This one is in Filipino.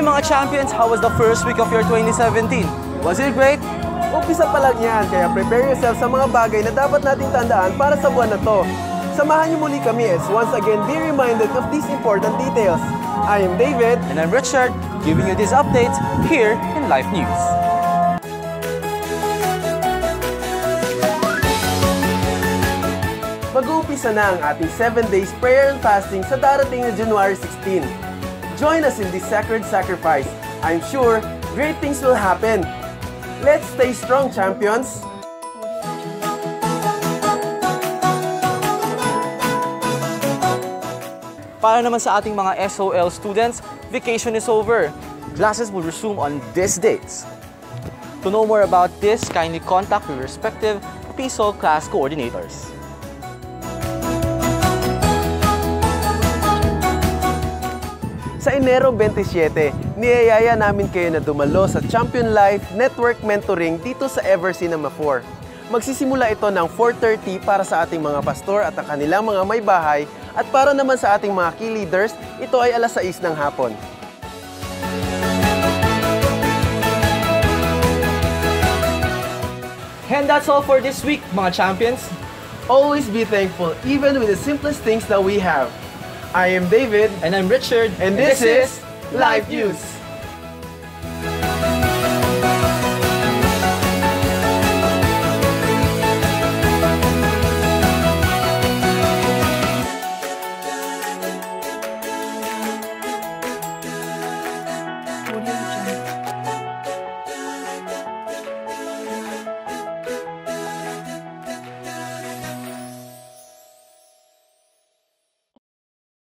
Hey mga champions, how was the first week of your 2017? Was it great? Umpisa pa lang yan, kaya prepare yourself sa mga bagay na dapat nating tandaan para sa buwan na to. Samahan niyo muli kami as once again be reminded of these important details. I am David. And I'm Richard, giving you these updates here in Life News. Mag-uumpisa na ang ating 7 days prayer and fasting sa darating na January 16. Join us in this sacred sacrifice. I'm sure great things will happen. Let's stay strong, champions! Para naman sa ating mga SOL students, vacation is over. Classes will resume on these dates. To know more about this, kindly contact your respective PSOL class coordinators. Sa Enero 27, niyayaya namin kayo na dumalo sa Champion Life Network Mentoring dito sa Ever Cinema 4. Magsisimula ito ng 4:30 para sa ating mga pastor at ang kanilang mga may bahay at para naman sa ating mga key leaders, ito ay alas 6 ng hapon. And that's all for this week, mga champions. Always be thankful, even with the simplest things that we have. I am David. And I'm Richard. And this is Life News.